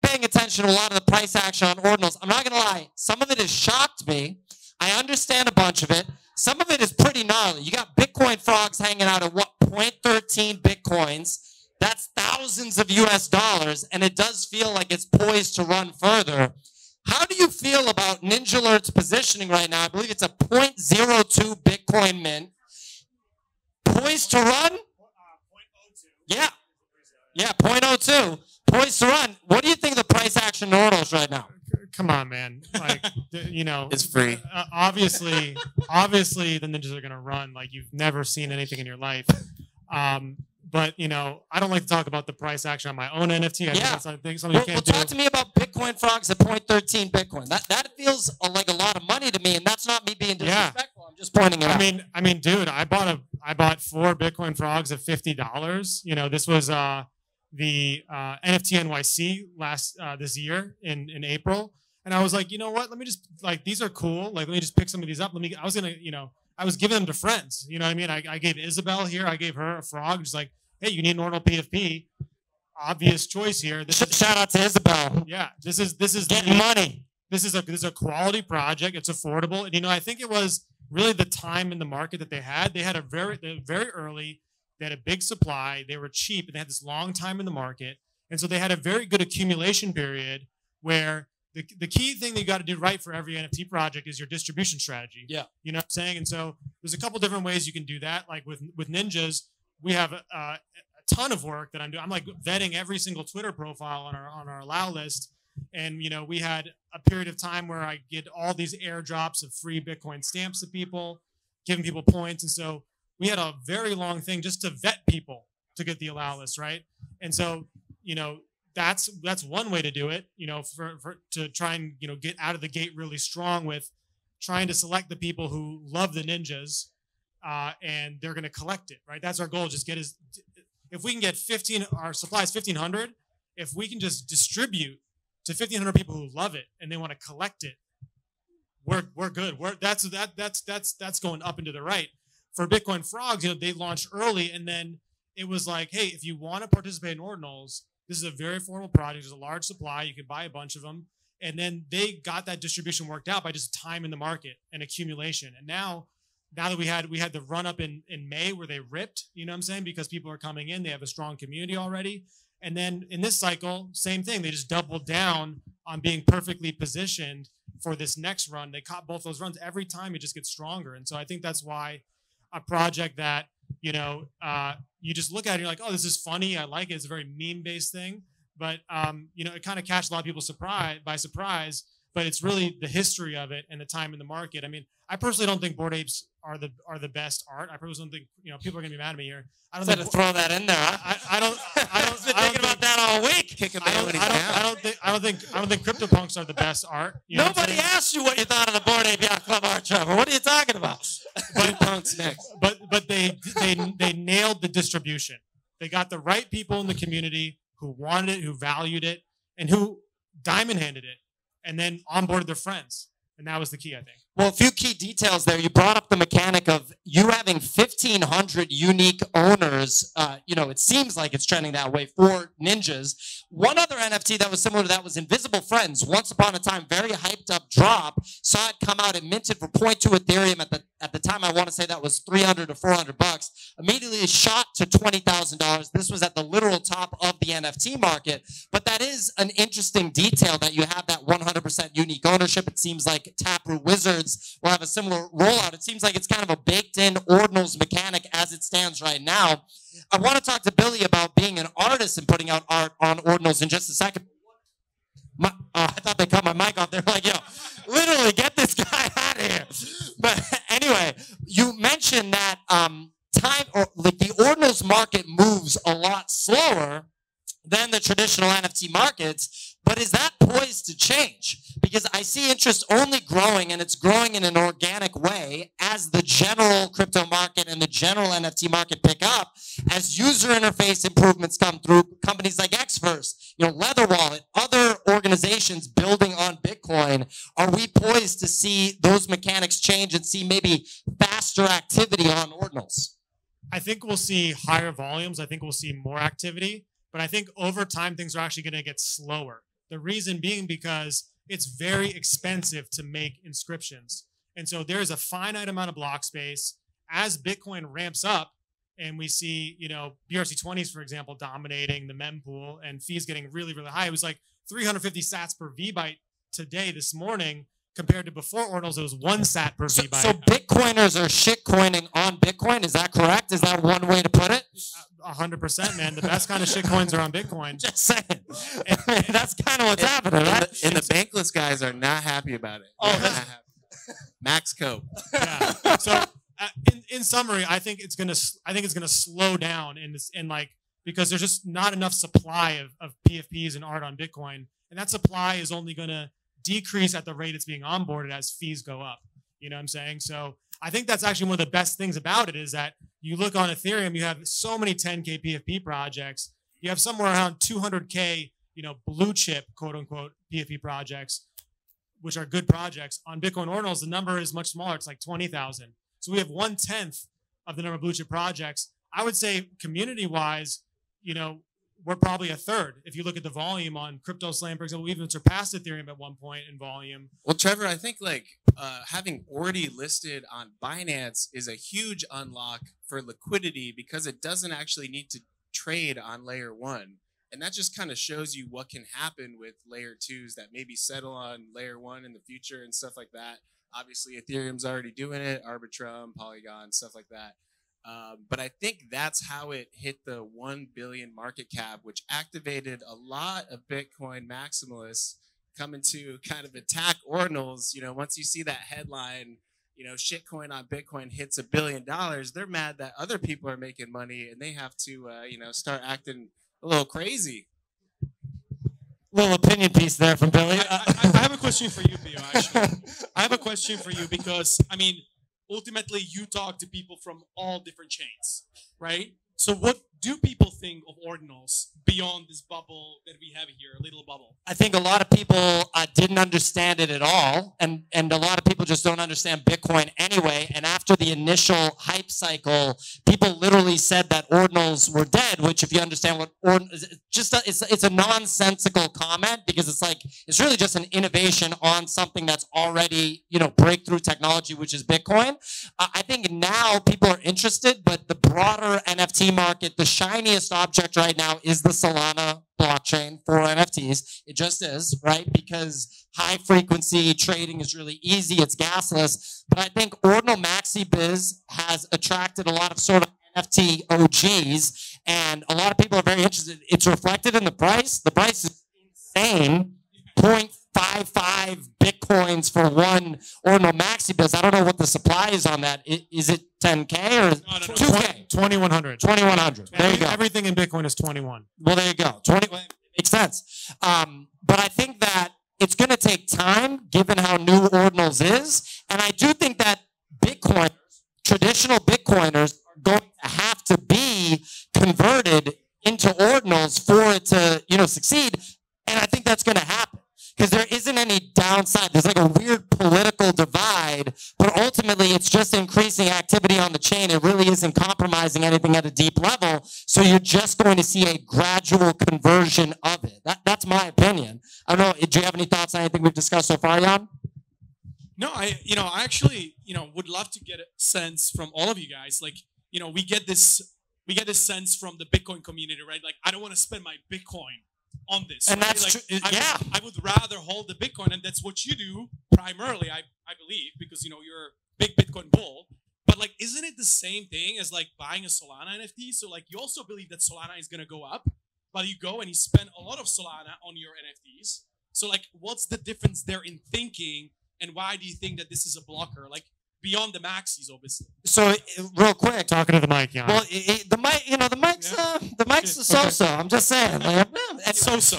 paying attention to a lot of the price action on ordinals. I'm not going to lie. Some of it has shocked me. I understand a bunch of it. Some of it is pretty gnarly. You got Bitcoin frogs hanging out at what, 0.13 Bitcoins. That's thousands of US dollars, and it does feel like it's poised to run further. How do you feel about Ninja Alert's positioning right now? I believe it's a 0.02 Bitcoin mint. Poised to run? Yeah. Yeah, 0.02. Poised to run. What do you think of the price action ordinals right now? Come on, man. Like, you know, it's free. Obviously, the ninjas are gonna run like you've never seen anything in your life. But you know, I don't like to talk about the price action on my own NFT. I think that's something you can't do. Talk to me about Bitcoin frogs at 0.13 Bitcoin. That feels like a lot of money to me, and that's not me being disrespectful. I'm just pointing it out. I mean, dude, I bought 4 Bitcoin frogs at $50. You know, this was the NFT NYC this year in April. And I was like, you know what? Let me just, like, these are cool. Like, let me just pick some of these up. I was giving them to friends. You know what I mean? I gave Isabel here. I gave her a frog. Just like, hey, you need an ordinal PFP. Obvious choice here. Shout out to Isabel. Yeah, this is getting money. This is a quality project. It's affordable. And, you know, I think it was really the time in the market that they had. They had very early. They had a big supply. They were cheap, and they had this long time in the market. And so they had a very good accumulation period where the key thing that you got to do right for every NFT project is your distribution strategy. Yeah. You know what I'm saying? And so there's a couple different ways you can do that. Like with Ninjas, we have a ton of work that I'm doing. I'm like vetting every single Twitter profile on our allow list. And, you know, we had a period of time where I get all these airdrops of free Bitcoin stamps to people, giving people points. And so we had a very long thing just to vet people to get the allow list, right? And so, you know, that's one way to do it, you know, to try and, you know, get out of the gate really strong with trying to select the people who love the ninjas, and they're going to collect it, right? That's our goal. Just if we can get our supply is 1,500, if we can just distribute to 1,500 people who love it and they want to collect it, we're good. That's going up and to the right. For Bitcoin frogs, you know, they launched early, and then it was like, hey, if you want to participate in ordinals, this is a very affordable project. There's a large supply. You can buy a bunch of them. And then they got that distribution worked out by just time in the market and accumulation. And now that we had the run up in May where they ripped, you know what I'm saying? Because people are coming in, they have a strong community already. And then in this cycle, same thing. They just doubled down on being perfectly positioned for this next run. They caught both those runs. Every time it just gets stronger. And so I think that's why a project that, you know, you just look at it and you're like, oh, this is funny. I like it. It's a very meme-based thing. But, you know, it kind of catches a lot of people by surprise. But it's really the history of it and the time in the market. I mean, I personally don't think Bored Apes are the best art. I personally don't think, you know, people are going to be mad at me here. I don't think to throw that in there. I don't been thinking about that all week. I don't think CryptoPunks are the best art. You know Nobody asked you what you thought of the Bored Ape Yacht Club art, Trevor. What are you talking about? CryptoPunks next. But they nailed the distribution. They got the right people in the community who wanted it, who valued it, and who diamond handed it, and then onboarded their friends. And that was the key, I think. Well, a few key details there. You brought up the mechanic of you having 1,500 unique owners. You know, it seems like it's trending that way for ninjas. One other NFT that was similar to that was Invisible Friends. Once upon a time, very hyped up drop. Saw it come out and minted for 0.2 Ethereum at the time. I want to say that was $300 to $400. Immediately shot to $20,000. This was at the literal top of the NFT market. But that is an interesting detail that you have that 100% unique ownership. It seems like Taproot Wizards will have a similar rollout. It seems like it's kind of a baked-in ordinals mechanic as it stands right now. I want to talk to Billy about being an artist and putting out art on ordinals in just a second. I thought they cut my mic off. They're like, yo, literally get this guy out of here. But anyway, you mentioned that the ordinals market moves a lot slower than the traditional NFT markets. But is that poised to change? Because I see interest only growing, and it's growing in an organic way as the general crypto market and the general NFT market pick up, as user interface improvements come through. Companies like Xverse, you know, Leather Wallet, other organizations building on Bitcoin. Are we poised to see those mechanics change and see maybe faster activity on ordinals? I think we'll see higher volumes. I think we'll see more activity. But I think over time, things are actually going to get slower. The reason being because it's very expensive to make inscriptions. And so there's a finite amount of block space. As Bitcoin ramps up and we see, BRC20s, for example, dominating the mempool and fees getting really, really high. It was like 350 sats per VByte today, this morning, compared to before Ordinals, it was 1 sat per VByte. So Bitcoiners are shitcoining on Bitcoin. Is that correct? Is that one way to put it? 100%, man. The best kind of shitcoins are on Bitcoin. Just saying. That's kind of what's happening, right? And the bankless guys are not happy about it. Oh, Max Cope. Yeah. So in summary, I think it's gonna slow down because there's just not enough supply of PFPs and art on Bitcoin, and that supply is only gonna decrease at the rate it's being onboarded as fees go up. You know what I'm saying? So I think that's actually one of the best things about it is that you look on Ethereum, you have so many 10K PFP projects. You have somewhere around 200K, blue chip, quote unquote, PFP projects, which are good projects. On Bitcoin Ordinals, the number is much smaller. It's like 20,000. So we have 1/10 of the number of blue chip projects. I would say community-wise, we're probably a third. If you look at the volume on CryptoSlam, for example, we even surpassed Ethereum at one point in volume. Well, Trevor, I think having Ordi listed on Binance is a huge unlock for liquidity because it doesn't actually need to trade on layer 1. And that just kind of shows you what can happen with layer 2s that maybe settle on layer 1 in the future and stuff like that. Obviously, Ethereum's already doing it, Arbitrum, Polygon, stuff like that. But I think that's how it hit the 1 billion market cap, which activated a lot of Bitcoin maximalists coming to kind of attack Ordinals. Once you see that headline, shitcoin on Bitcoin hits $1 billion, they're mad that other people are making money and they have to, start acting a little crazy. Little opinion piece there from Billy. I have a question for you, Bio, actually. I have a question for you because, ultimately you talk to people from all different chains, right? So what do people think of Ordinals beyond this bubble that we have here, a little bubble? I think a lot of people didn't understand it at all, and a lot of people just don't understand Bitcoin anyway. And after the initial hype cycle, people literally said that Ordinals were dead. Which, if you understand what it's a nonsensical comment because it's really just an innovation on something that's already breakthrough technology, which is Bitcoin. I think now people are interested, but the broader NFT market, the shiniest object right now is the Solana blockchain for NFTs. It just is, right? Because high frequency trading is really easy. It's gasless. But I think Ordinal MaxiBiz has attracted a lot of sort of NFT OGs, and a lot of people are very interested. It's reflected in the price. The price is insane. 0.55 Bitcoins for one Ordinal MaxiBiz. I don't know what the supply is on that. Is it 10K or 2K? 2100. 2100. There you go. Everything in Bitcoin is 21. Well, there you go. 20 makes sense. But I think that it's going to take time, given how new Ordinals is, and I do think that Bitcoiners, traditional Bitcoiners, are going to have to be converted into Ordinals for it to, succeed. And I think that's going to happen because there isn't any downside. There's like a weird political divide, but ultimately it's just increasing activity on the chain. It really isn't compromising anything at a deep level. So you're just going to see a gradual conversion of it. That's my opinion. I don't know. Do you have any thoughts on anything we've discussed so far, Jan? No, I actually, would love to get a sense from all of you guys. We get this sense from the Bitcoin community, right? Like, I don't want to spend my Bitcoin on this. And right? that's true. Yeah. I would rather hold the Bitcoin, and that's what you do primarily, I believe, because you're a big Bitcoin bull. But isn't it the same thing as buying a Solana NFT? So you also believe that Solana is gonna go up, but you go and you spend a lot of Solana on your NFTs. So what's the difference there in thinking, and why do you think that this is a blocker? Beyond the maxis, obviously. So, real quick, Talking to the mic, Jan. well, the mic's so-so. I'm just saying. It's so-so.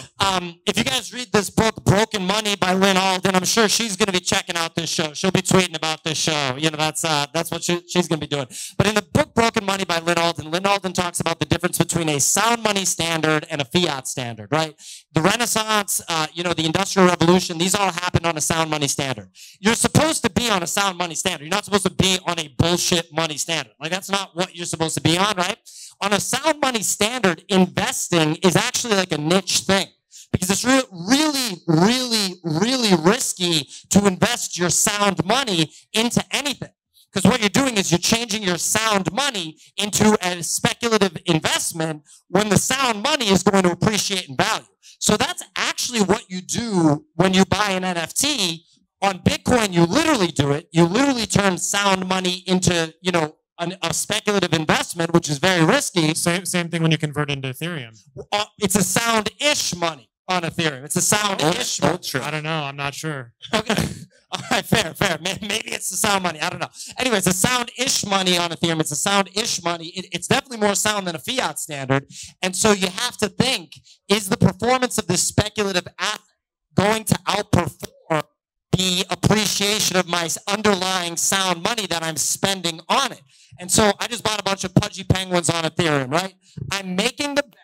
If you guys read this book, Broken Money by Lynn Alden, I'm sure she's going to be checking out this show. She'll be tweeting about this show. That's what she's going to be doing. But in the book Broken Money by Lynn Alden talks about the difference between a sound money standard and a fiat standard, right? The Renaissance, the Industrial Revolution, these all happened on a sound money standard. You're supposed to be on a sound money standard. You're not supposed to be on a bullshit money standard. That's not what you're supposed to be on, right? On a sound money standard, investing is actually like a niche thing. because it's really risky to invest your sound money into anything. Because what you're doing is you're changing your sound money into a speculative investment when the sound money is going to appreciate in value. So that's actually what you do when you buy an NFT. On Bitcoin, you literally do it. You literally turn sound money into, a speculative investment, which is very risky. Same thing when you convert into Ethereum. It's a sound-ish money on Ethereum. It's a sound-ish money. I don't know. I'm not sure. Okay. All right, fair. Maybe it's the sound money. I don't know. Anyway, it's a sound-ish money on Ethereum. It's a sound-ish money. It's definitely more sound than a fiat standard. And so you have to think, is the performance of this speculative asset going to outperform the appreciation of my underlying sound money that I'm spending on it? And so I just bought a bunch of Pudgy Penguins on Ethereum, right? I'm making the bet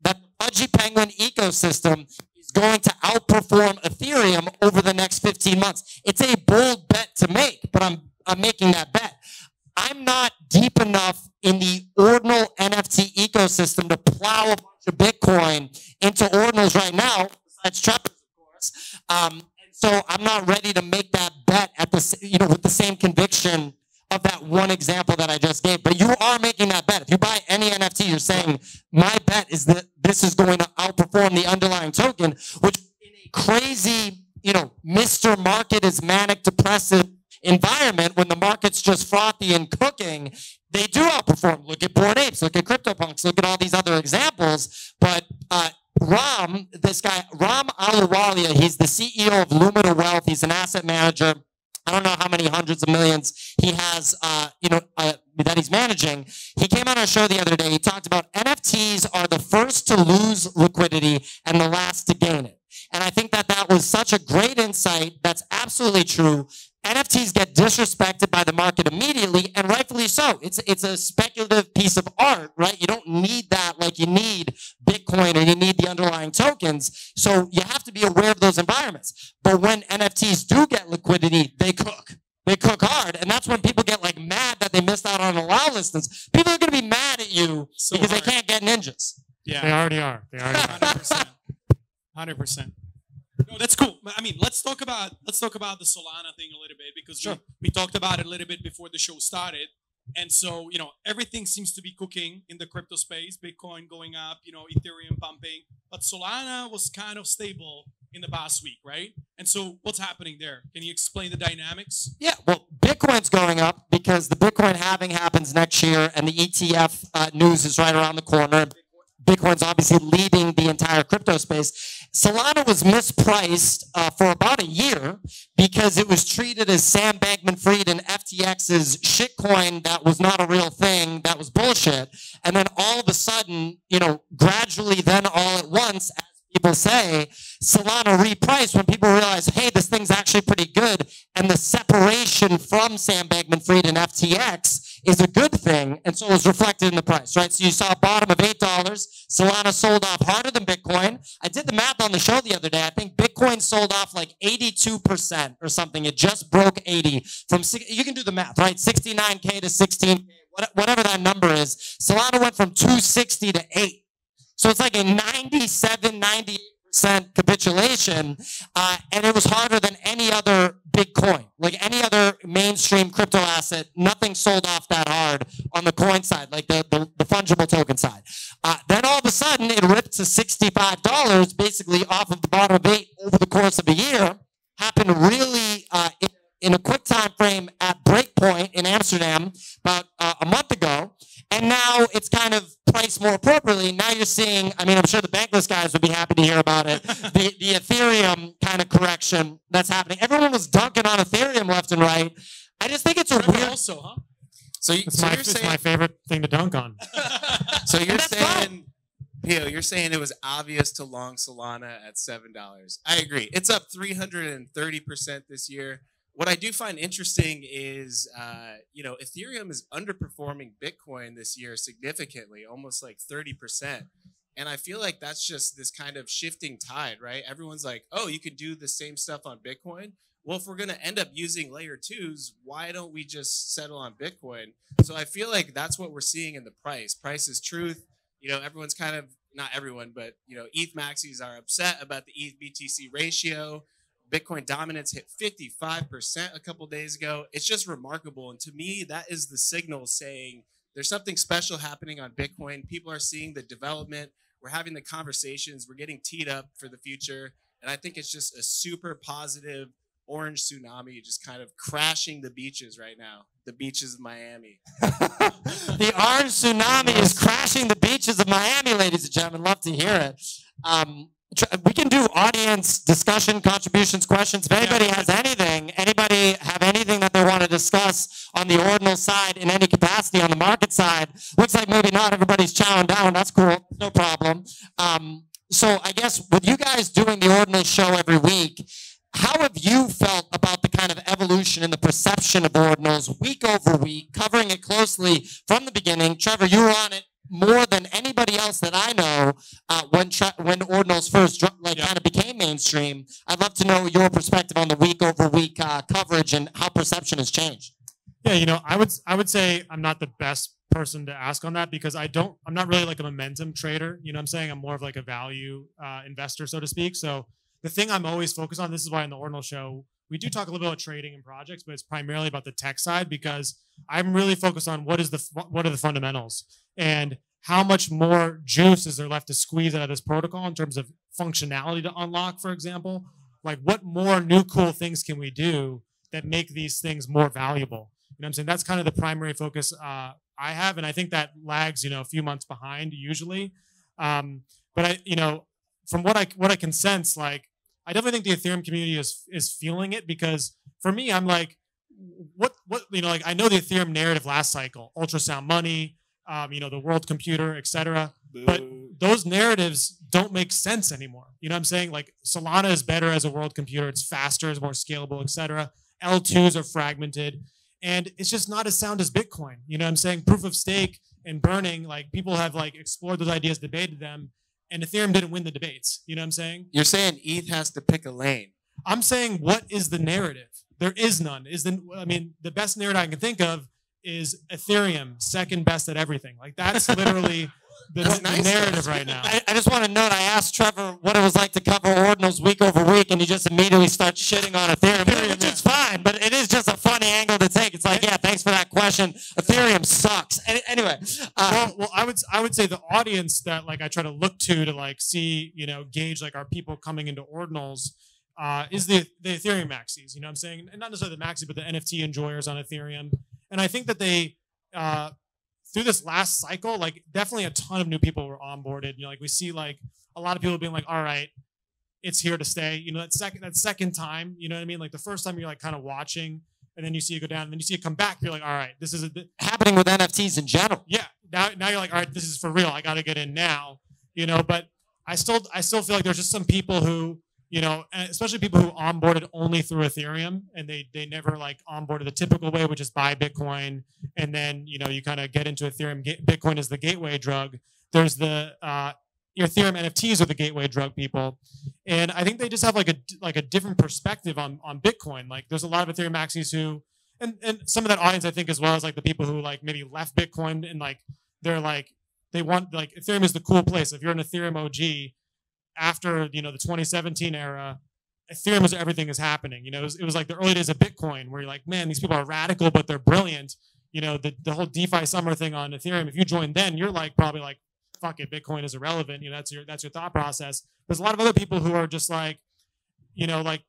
that the Pudgy Penguin ecosystem is going to outperform Ethereum over the next 15 months. It's a bold bet to make, but I'm making that bet. I'm not deep enough in the ordinal NFT ecosystem to plow a bunch of Bitcoin into ordinals right now, besides Treppers, of course. And so I'm not ready to make that bet at with the same conviction of that one example that I just gave. But you are making that bet. If you buy any NFT, you're saying, my bet is that this is going to outperform the underlying token, which in a crazy, Mr. Market is manic depressive environment, when the market's just frothy and cooking, they do outperform. Look at Bored Apes, look at CryptoPunks, look at all these other examples. But Ram Ahluwalia, he's the CEO of Lumina Wealth. He's an asset manager. I don't know how many hundreds of millions he has, that he's managing. He came on our show the other day. He talked about NFTs are the first to lose liquidity and the last to gain it. And I think that was such a great insight. That's absolutely true. NFTs get disrespected by the market immediately, and rightfully so. It's a speculative piece of art, right? You don't need that like you need Bitcoin or you need the underlying tokens. So you have to be aware of those environments. But when NFTs do get liquidity, they cook. They cook hard. And that's when people get mad that they missed out on allow listings. People are going to be mad at you because they can't get ninjas. Yeah. They already are. 100%. 100%. No, that's cool. I mean, let's talk about the Solana thing a little bit, because Sure. we talked about it a little bit before the show started. And so, everything seems to be cooking in the crypto space, Bitcoin going up, Ethereum pumping, but Solana was kind of stable in the past week, right? And so what's happening there? Can you explain the dynamics? Yeah, well, Bitcoin's going up because the Bitcoin halving happens next year and the ETF news is right around the corner. Bitcoin's obviously leading the entire crypto space. Solana was mispriced for about a year because it was treated as Sam Bankman-Fried and FTX's shitcoin that was not a real thing, that was bullshit. And then all of a sudden, gradually then all at once, as people say, Solana repriced when people realized, hey, this thing's actually pretty good. And the separation from Sam Bankman-Fried and FTX is a good thing, and so it was reflected in the price, right? So you saw a bottom of $8. Solana sold off harder than Bitcoin. I did the math on the show the other day. I think Bitcoin sold off 82% or something. It just broke 80 from, you can do the math, right? 69K to 16K, whatever that number is. Solana went from 260 to 8. So it's like a 97, 98% capitulation, and it was harder than any other big coin. Like any other mainstream crypto asset, nothing sold off that hard on the coin side, like the fungible token side. Then all of a sudden, it ripped to $65, basically off of the bottom of 8 over the course of a year. Happened really in a quick time frame at Breakpoint in Amsterdam about a month ago. And now it's kind of priced more appropriately. Now you're seeing, I'm sure the Bankless guys would be happy to hear about it, the Ethereum kind of correction that's happening. Everyone was dunking on Ethereum left and right. I just think it's a weird... Also, huh? So you're saying, it's my favorite thing to dunk on. So you're saying, Pio, you're saying it was obvious to long Solana at $7. I agree. It's up 330% this year. What I do find interesting is, Ethereum is underperforming Bitcoin this year significantly, almost 30%. And I feel like that's just this kind of shifting tide, right? Everyone's like, oh, you can do the same stuff on Bitcoin. Well, if we're going to end up using layer 2s, why don't we just settle on Bitcoin? So I feel like that's what we're seeing in the price. Price is truth. Everyone's kind of not everyone, but ETH maxis are upset about the ETH BTC ratio. Bitcoin dominance hit 55% a couple days ago. It's just remarkable. And to me, that is the signal saying there's something special happening on Bitcoin. People are seeing the development. We're having the conversations. We're getting teed up for the future. And I think it's just a super positive orange tsunami just kind of crashing the beaches right now. The beaches of Miami. The orange tsunami is crashing the beaches of Miami, ladies and gentlemen. Love to hear it. We can do audience discussion, contributions, questions. If anybody has anybody have anything that they want to discuss on the ordinal side in any capacity on the market side, looks like maybe not everybody's chowing down. That's cool. No problem. So I guess with you guys doing the ordinal show every week, how have you felt about the kind of evolution in the perception of ordinals week over week, covering it closely from the beginning? Trevor, you were on it more than anybody else that I know when ordinals first kind of became mainstream. I'd love to know your perspective on the week over week coverage and how perception has changed. Yeah, I would say I'm not the best person to ask on that because I'm not really like a momentum trader. You know what I'm saying? I'm more of like a value investor, so to speak. So the thing I'm always focused on, this is why in the ordinal show, we do talk a little bit about trading and projects, but it's primarily about the tech side because I'm really focused on what are the fundamentals and how much more juice is there left to squeeze out of this protocol in terms of functionality to unlock, for example. Like what more new cool things can we do that make these things more valuable? You know what I'm saying? That's kind of the primary focus I have, and I think that lags, a few months behind usually. But from what I can sense, like I definitely think the Ethereum community is feeling it because for me, I'm like, what like I know the Ethereum narrative last cycle, ultrasound money, the world computer, etc. But those narratives don't make sense anymore. You know what I'm saying? Like Solana is better as a world computer. It's faster, it's more scalable, etc. L2s are fragmented. And it's just not as sound as Bitcoin. You know what I'm saying? Proof of stake and burning, like people have like explored those ideas, debated them, and Ethereum didn't win the debates. You know what I'm saying? You're saying ETH has to pick a lane. I'm saying, what is the narrative? There is none. The best narrative I can think of is Ethereum, second best at everything. Like that's literally the narrative right now. I just want to note, I asked Trevor what it was like to cover ordinals week over week, and he just immediately starts shitting on Ethereum, which is fine, but it is just a funny angle to take. It's like, yeah, thanks for that question. Ethereum sucks. Anyway. Well, I would say the audience that like I try to look to like see, gauge like our people coming into ordinals is the Ethereum maxis. You know what I'm saying? And not necessarily the maxi, but the NFT enjoyers on Ethereum. And I think that they through this last cycle, like definitely a ton of new people were onboarded. Like we see like a lot of people being like, all right, it's here to stay. That second time, you know what I mean? Like the first time you're like kind of watching and then you see it go down and then you see it come back. You're like, all right, this is happening with NFTs in general. Yeah. Now you're like, all right, this is for real. I got to get in now, but I still feel like there's just some people who, especially people who onboarded only through Ethereum and they never like onboarded the typical way, which is buy Bitcoin. And then, you kind of get into Ethereum. Bitcoin is the gateway drug. There's the Ethereum NFTs are the gateway drug people. And I think they just have like a different perspective on Bitcoin. Like there's a lot of Ethereum maxis who, and some of that audience, I think, as well as like the people who like maybe left Bitcoin and like, they're like, they want like Ethereum is the cool place. If you're an Ethereum OG, after the 2017 era, Ethereum is everything is happening. It was like the early days of Bitcoin where you're like, man, these people are radical, but they're brilliant. The whole DeFi summer thing on Ethereum. If you join then, you're like probably like, fuck it, Bitcoin is irrelevant. That's your thought process. There's a lot of other people who are just like, like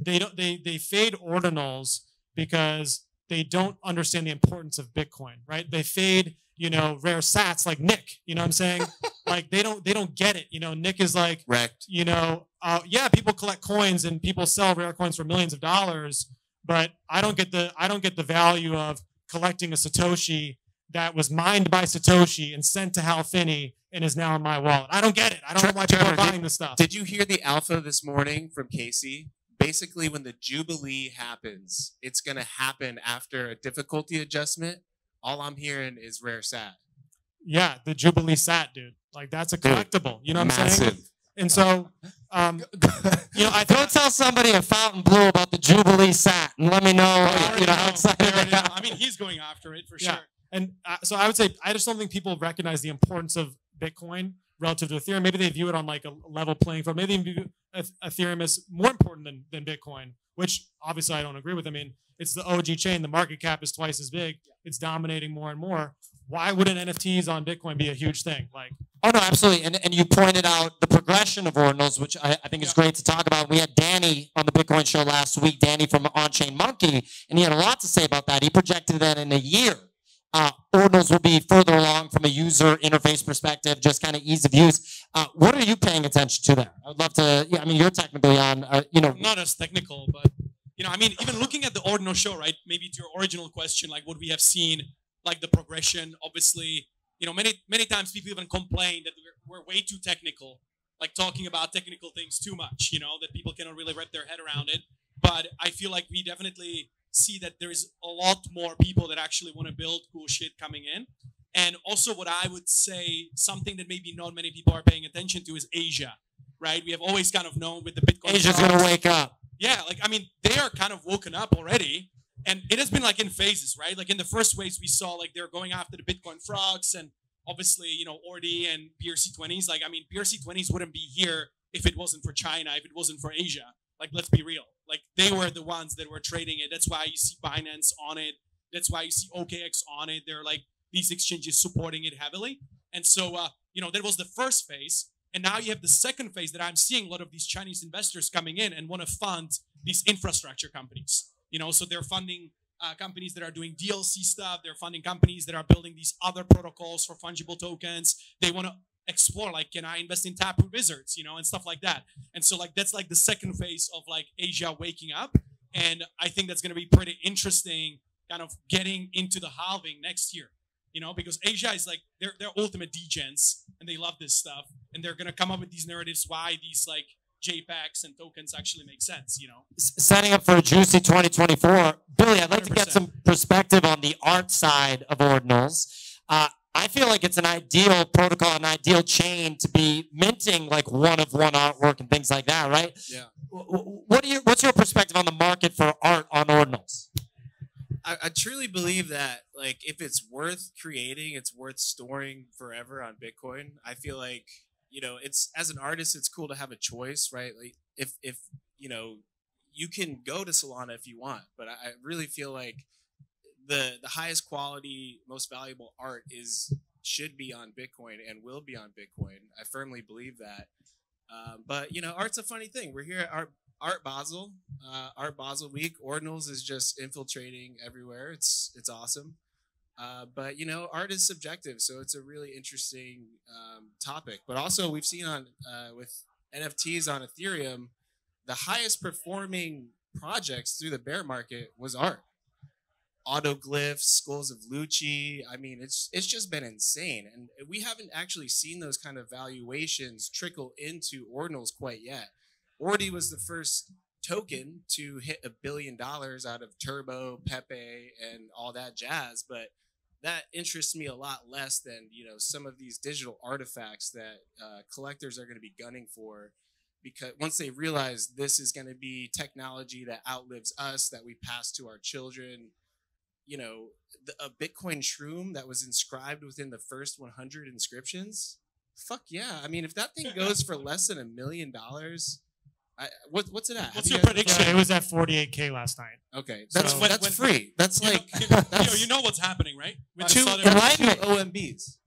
they fade ordinals because they don't understand the importance of Bitcoin, right? They fade rare sats like Nick, you know what I'm saying? Like they don't get it. Nick is like, wrecked. Yeah, people collect coins and people sell rare coins for millions of dollars, but I don't get the value of collecting a Satoshi that was mined by Satoshi and sent to Hal Finney and is now in my wallet. I don't get it. I don't know why people are buying this stuff. Did you hear the alpha this morning from Casey? Basically, when the Jubilee happens, it's going to happen after a difficulty adjustment. All I'm hearing is rare sat. Yeah, the Jubilee sat, dude. Like that's a collectible. You know what I'm saying? And so, I don't tell somebody a Fountain Blue about the Jubilee sat and let me know, how excited they are. I mean, he's going after it for sure. And so I would say I just don't think people recognize the importance of Bitcoin relative to Ethereum. Maybe they view it on like a level playing field. Maybe they view Ethereum as more important than Bitcoin, which obviously I don't agree with. I mean, it's the OG chain. The market cap is twice as big. It's dominating more and more. Why wouldn't NFTs on Bitcoin be a huge thing? Like, oh no, absolutely. And you pointed out the progression of ordinals, which I think is great to talk about. We had Danny on the Bitcoin show last week, Danny from On-Chain Monkey, and he had a lot to say about that. He projected that in a year, ordinals will be further along from a user interface perspective, just kind of ease of use. What are you paying attention to there? I'd love to. Yeah, I mean, you're technically on. I'm not as technical, but I mean, even looking at the ordinal show, right? Maybe to your original question, like what we have seen, like the progression. Obviously, many times people even complain that we're way too technical, like talking about technical things too much. That people cannot really wrap their head around it. But I feel like we definitely see that there's a lot more people that actually want to build cool shit coming in. And also what I would say, something that maybe not many people are paying attention to is Asia, right? We have always kind of known with the Bitcoin. Asia's going to wake up. Yeah, like, I mean, they are kind of woken up already. And it has been like in phases, right? Like in the first waves, we saw like they're going after the Bitcoin frogs and obviously, Ordi and BRC20s. Like, I mean, BRC20s wouldn't be here if it wasn't for China, if it wasn't for Asia. Like, let's be real. Like, they were the ones that were trading it. That's why you see Binance on it. That's why you see OKX on it. They're like these exchanges supporting it heavily. And so, that was the first phase. And now you have the second phase that I'm seeing a lot of these Chinese investors coming in and want to fund these infrastructure companies. So they're funding companies that are doing DLC stuff. They're funding companies that are building these other protocols for fungible tokens. They want to explore, like, can I invest in Taproot Wizards, and stuff like that. And so, like, that's like the second phase of like Asia waking up. And I think that's going to be pretty interesting, kind of getting into the halving next year. Because Asia is like, they're ultimate degens and they love this stuff. And they're going to come up with these narratives why these like JPEGs and tokens actually make sense, Setting up for a juicy 2024. Billy, I'd like to get 100%. some perspective on the art side of ordinals. I feel like it's an ideal protocol, an ideal chain to be minting like one-of-one artwork and things like that, right? Yeah. What's your perspective on the market for art on ordinals? I truly believe that, like, if it's worth creating, it's worth storing forever on Bitcoin. I feel like, it's, as an artist, it's cool to have a choice, right? Like, if you can go to Solana if you want, but I really feel like the highest quality, most valuable art should be on Bitcoin and will be on Bitcoin. I firmly believe that. But art's a funny thing. We're here at Art Basel, Art Basel Week. Ordinals is just infiltrating everywhere. It's awesome. But art is subjective, so it's a really interesting topic. But also, we've seen on with NFTs on Ethereum, the highest performing projects through the bear market was art. Autoglyphs, Skulls of Lucci. I mean, it's just been insane, and we haven't actually seen those kind of valuations trickle into ordinals quite yet. Ordi was the first token to hit $1 billion out of Turbo, Pepe, and all that jazz, but that interests me a lot less than some of these digital artifacts that collectors are going to be gunning for, because once they realize this is going to be technology that outlives us, that we pass to our children. A Bitcoin shroom that was inscribed within the first 100 inscriptions. Fuck yeah! I mean, if that thing goes for less than $1 million, what's it at? What's your prediction? it was at 48K last night. Okay, So- that's free. That's like you know what's happening, right? We just two saw their- OMBs.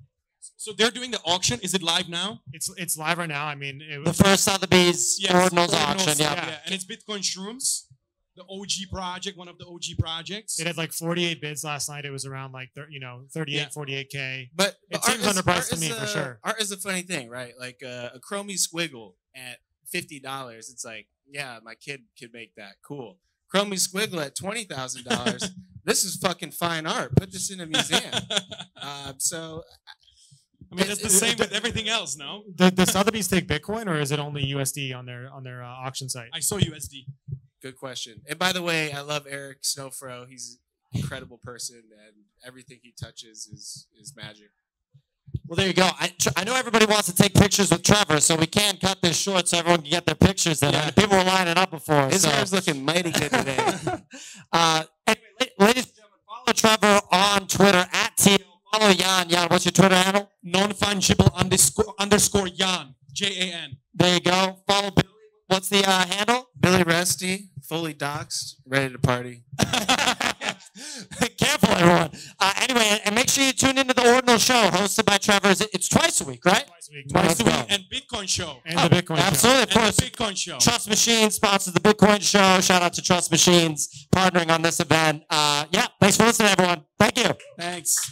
So they're doing the auction. Is it live now? It's live right now. I mean, it The was first Sotheby's ordinals Ordinals, auction, yeah. yeah. And it's Bitcoin Shrooms, the OG project, one of the OG projects. it had like 48 bids last night. It was around like 38, Yeah. 48K. But It art seems is- underpriced art to is me, for sure. Art is a funny thing, right? Like a Chromie Squiggle at $50. It's like, yeah, my kid could make that. Cool. Chromie Squiggle at $20,000. This is fucking fine art. Put this in a museum. So I mean, that's the same with everything else, no? Does Sotheby's take Bitcoin or is it only USD on their auction site? I saw USD. good question. And by the way, I love Eric Snowfro. He's an incredible person, and everything he touches is magic. Well, there you go. I know everybody wants to take pictures with Trevor, so we can cut this short so everyone can get their pictures in. Yeah. And people were lining up before. His so. hair's looking mighty good today. Anyway, ladies and gentlemen, follow Trevor on Twitter @Tio. Follow follow Jan. Jan, what's your Twitter handle? Non-fungible__ Jan. Jan. There you go. Follow Billy. What's the handle? Billy Rusty, fully doxxed, ready to party. Careful, everyone. Anyway, and make sure you tune into the Ordinal Show, hosted by Trevor. It's twice a week, right? Twice a week. Twice a week. And Bitcoin Show. And the Bitcoin show. Absolutely, of And course. the Bitcoin Show. Trust Machines sponsors the Bitcoin Show. Shout out to Trust Machines partnering on this event. Yeah, thanks for listening, everyone. Thank you. Thanks.